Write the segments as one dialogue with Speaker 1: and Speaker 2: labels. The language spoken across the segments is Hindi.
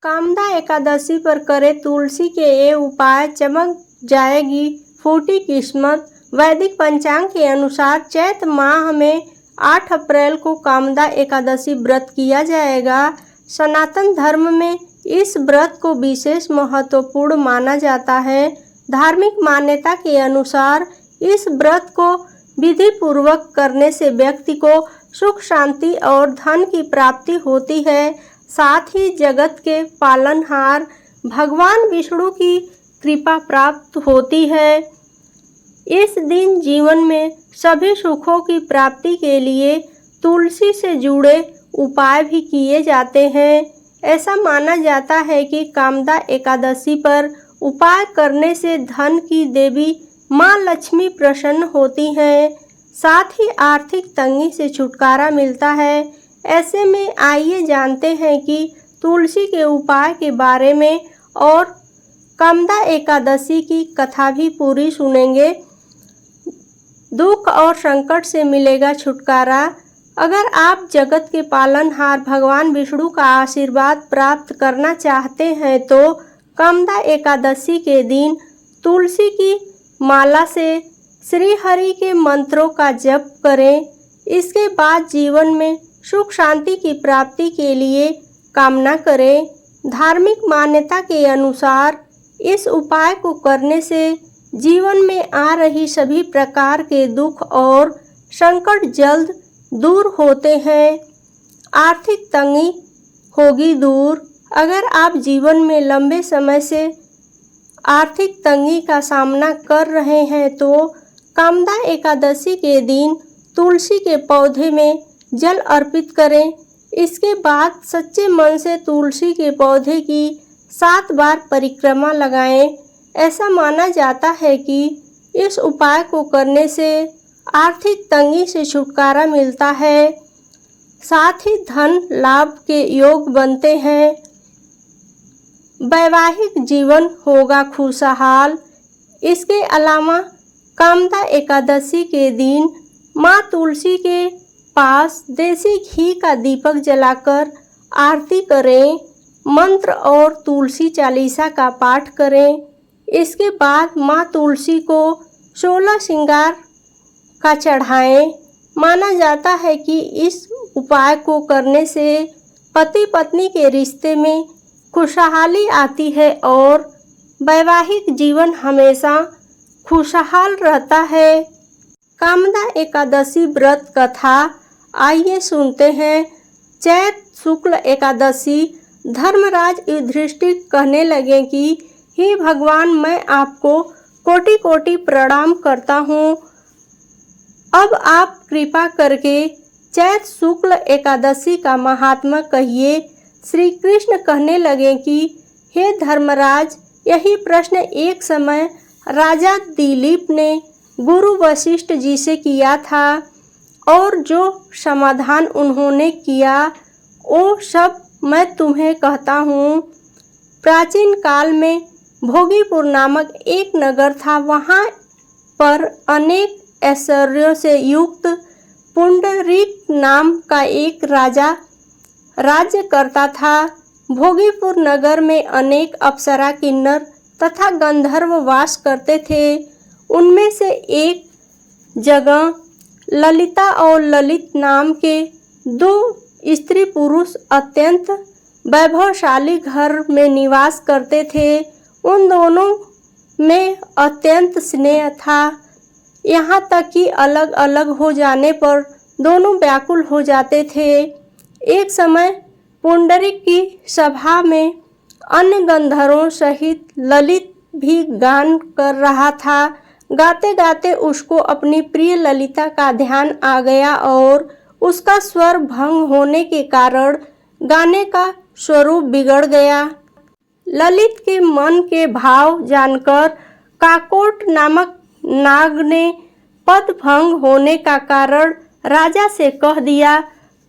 Speaker 1: कामदा एकादशी पर करे तुलसी के ये उपाय, चमक जाएगी फूटी किस्मत। वैदिक पंचांग के अनुसार चैत माह में 8 अप्रैल को कामदा एकादशी व्रत किया जाएगा। सनातन धर्म में इस व्रत को विशेष महत्वपूर्ण माना जाता है। धार्मिक मान्यता के अनुसार इस व्रत को विधि पूर्वक करने से व्यक्ति को सुख शांति और धन की प्राप्ति होती है। साथ ही जगत के पालनहार भगवान विष्णु की कृपा प्राप्त होती है। इस दिन जीवन में सभी सुखों की प्राप्ति के लिए तुलसी से जुड़े उपाय भी किए जाते हैं। ऐसा माना जाता है कि कामदा एकादशी पर उपाय करने से धन की देवी माँ लक्ष्मी प्रसन्न होती हैं, साथ ही आर्थिक तंगी से छुटकारा मिलता है। ऐसे में आइए जानते हैं कि तुलसी के उपाय के बारे में और कामदा एकादशी की कथा भी पूरी सुनेंगे। दुख और संकट से मिलेगा छुटकारा। अगर आप जगत के पालनहार भगवान विष्णु का आशीर्वाद प्राप्त करना चाहते हैं तो कामदा एकादशी के दिन तुलसी की माला से श्री हरि के मंत्रों का जप करें। इसके बाद जीवन में सुख शांति की प्राप्ति के लिए कामना करें। धार्मिक मान्यता के अनुसार इस उपाय को करने से जीवन में आ रही सभी प्रकार के दुख और संकट जल्द दूर होते हैं। आर्थिक तंगी होगी दूर। अगर आप जीवन में लंबे समय से आर्थिक तंगी का सामना कर रहे हैं तो कामदा एकादशी के दिन तुलसी के पौधे में जल अर्पित करें। इसके बाद सच्चे मन से तुलसी के पौधे की 7 बार परिक्रमा लगाएं। ऐसा माना जाता है कि इस उपाय को करने से आर्थिक तंगी से छुटकारा मिलता है, साथ ही धन लाभ के योग बनते हैं। वैवाहिक जीवन होगा खुशहाल। इसके अलावा कामदा एकादशी के दिन माँ तुलसी के पास देसी घी का दीपक जलाकर आरती करें, मंत्र और तुलसी चालीसा का पाठ करें। इसके बाद माँ तुलसी को 16 श्रृंगार का चढ़ाएं। माना जाता है कि इस उपाय को करने से पति पत्नी के रिश्ते में खुशहाली आती है और वैवाहिक जीवन हमेशा खुशहाल रहता है। कामदा एकादशी व्रत कथा आइए सुनते हैं। चैत शुक्ल एकादशी। धर्मराज युधिष्ठिर कहने लगे कि हे भगवान, मैं आपको कोटि कोटि प्रणाम करता हूँ। अब आप कृपा करके चैत शुक्ल एकादशी का महात्मा कहिए। श्री कृष्ण कहने लगे कि हे धर्मराज, यही प्रश्न एक समय राजा दिलीप ने गुरु वशिष्ठ जी से किया था और जो समाधान उन्होंने किया वो सब मैं तुम्हें कहता हूँ। प्राचीन काल में भोगीपुर नामक एक नगर था। वहाँ पर अनेक ऐश्वर्यों से युक्त पुंडरीक नाम का एक राजा राज्य करता था। भोगीपुर नगर में अनेक अप्सरा, किन्नर तथा गंधर्व वास करते थे। उनमें से एक जगह ललिता और ललित नाम के 2 स्त्री पुरुष अत्यंत वैभवशाली घर में निवास करते थे। उन दोनों में अत्यंत स्नेह था, यहाँ तक कि अलग अलग हो जाने पर दोनों व्याकुल हो जाते थे। एक समय पुंडरीक की सभा में अन्य गंधर्वों सहित ललित भी गान कर रहा था। गाते गाते उसको अपनी प्रिय ललिता का ध्यान आ गया और उसका स्वर भंग होने के कारण गाने का स्वरूप बिगड़ गया। ललित के मन के भाव जानकर काकोट नामक नाग ने पद भंग होने का कारण राजा से कह दिया।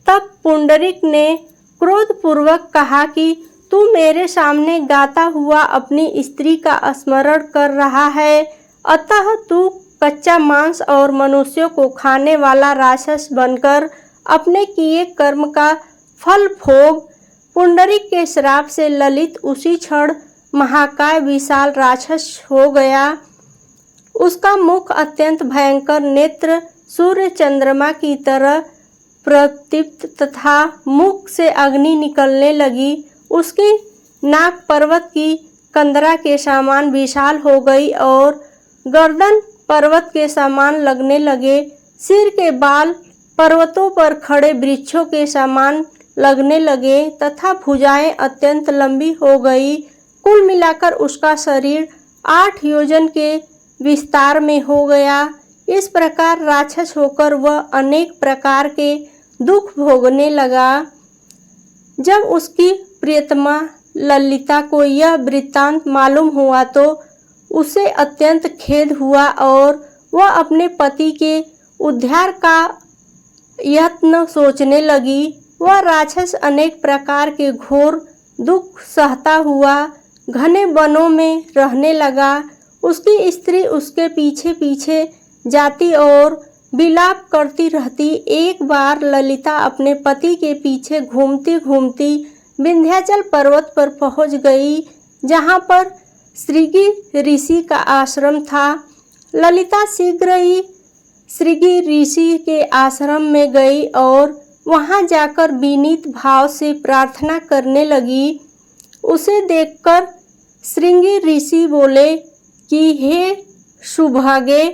Speaker 1: तब पुंडरीक ने क्रोधपूर्वक कहा कि तू मेरे सामने गाता हुआ अपनी स्त्री का स्मरण कर रहा है, अतः तू कच्चा मांस और मनुष्यों को खाने वाला राक्षस बनकर अपने किए कर्म का फल भोग। पुंडरीक के श्राप से ललित उसी क्षण महाकाय विशाल राक्षस हो गया। उसका मुख अत्यंत भयंकर, नेत्र सूर्य चंद्रमा की तरह प्रदीप्त तथा मुख से अग्नि निकलने लगी। उसकी नाक पर्वत की कंदरा के समान विशाल हो गई और गर्दन पर्वत के समान लगने लगे। सिर के बाल पर्वतों पर खड़े वृक्षों के समान लगने लगे तथा भुजाएं अत्यंत लंबी हो गई। कुल मिलाकर उसका शरीर 8 योजन के विस्तार में हो गया। इस प्रकार राक्षस होकर वह अनेक प्रकार के दुख भोगने लगा। जब उसकी प्रियतमा ललिता को यह वृत्तांत मालूम हुआ तो उसे अत्यंत खेद हुआ और वह अपने पति के उद्धार का यत्न सोचने लगी। वह राक्षस अनेक प्रकार के घोर दुख सहता हुआ घने वनों में रहने लगा। उसकी स्त्री उसके पीछे पीछे जाती और विलाप करती रहती। एक बार ललिता अपने पति के पीछे घूमती घूमती विंध्याचल पर्वत पर पहुंच गई, जहां पर श्रृंगी ऋषि का आश्रम था। ललिता शीघ्र ही श्रृंगी ऋषि के आश्रम में गई और वहां जाकर विनीत भाव से प्रार्थना करने लगी। उसे देखकर श्रृंगी ऋषि बोले कि हे सुभागे,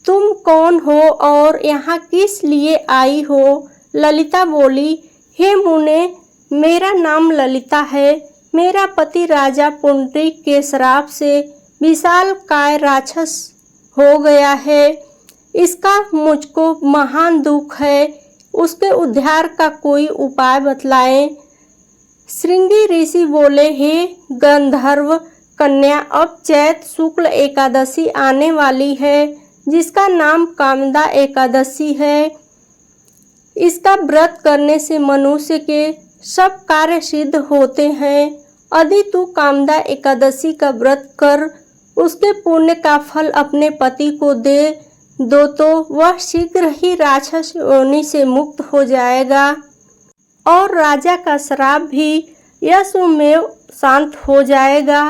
Speaker 1: तुम कौन हो और यहाँ किस लिए आई हो? ललिता बोली, हे मुने, मेरा नाम ललिता है। मेरा पति राजा पुंडरीक के श्राप से विशाल काय राक्षस हो गया है। इसका मुझको महान दुख है। उसके उद्धार का कोई उपाय बतलाएं। श्रृंगी ऋषि बोले, हे गंधर्व कन्या, अब चैत शुक्ल एकादशी आने वाली है, जिसका नाम कामदा एकादशी है। इसका व्रत करने से मनुष्य के सब कार्य सिद्ध होते हैं। यदि तू कामदा एकादशी का व्रत कर उसके पुण्य का फल अपने पति को दे दो तो वह शीघ्र ही राक्षस योनि से मुक्त हो जाएगा और राजा का श्राप भी यशमेव शांत हो जाएगा।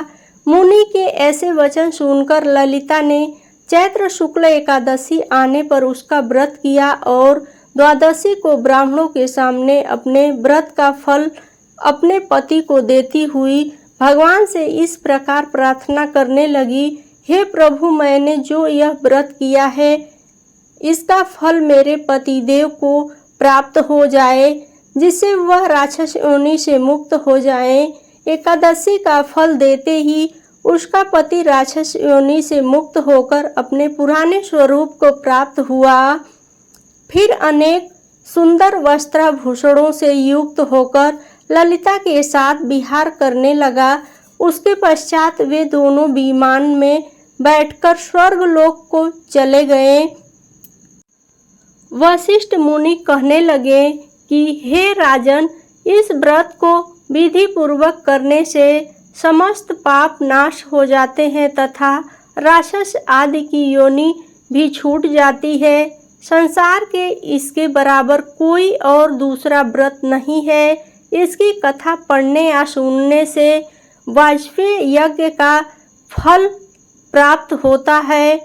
Speaker 1: मुनि के ऐसे वचन सुनकर ललिता ने चैत्र शुक्ल एकादशी आने पर उसका व्रत किया और द्वादशी को ब्राह्मणों के सामने अपने व्रत का फल अपने पति को देती हुई भगवान से इस प्रकार प्रार्थना करने लगी, हे प्रभु, मैंने जो यह व्रत किया है इसका फल मेरे पतिदेव को प्राप्त हो जाए, जिससे वह राक्षस योनि से मुक्त हो जाए। एकादशी का फल देते ही उसका पति राक्षस योनि से मुक्त होकर अपने पुराने स्वरूप को प्राप्त हुआ। फिर अनेक सुंदर वस्त्राभूषणों से युक्त होकर ललिता के साथ विहार करने लगा। उसके पश्चात वे दोनों विमान में बैठकर स्वर्गलोक को चले गए। वशिष्ठ मुनि कहने लगे कि हे राजन, इस व्रत को विधि पूर्वक करने से समस्त पाप नाश हो जाते हैं तथा राक्षस आदि की योनि भी छूट जाती है। संसार के इसके बराबर कोई और दूसरा व्रत नहीं है। इसकी कथा पढ़ने या सुनने से वाजपेयी यज्ञ का फल प्राप्त होता है।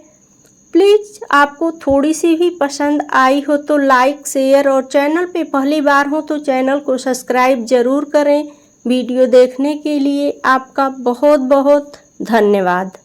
Speaker 1: प्लीज़ आपको थोड़ी सी भी पसंद आई हो तो लाइक, शेयर और चैनल पे पहली बार हो तो चैनल को सब्सक्राइब ज़रूर करें। वीडियो देखने के लिए आपका बहुत बहुत धन्यवाद।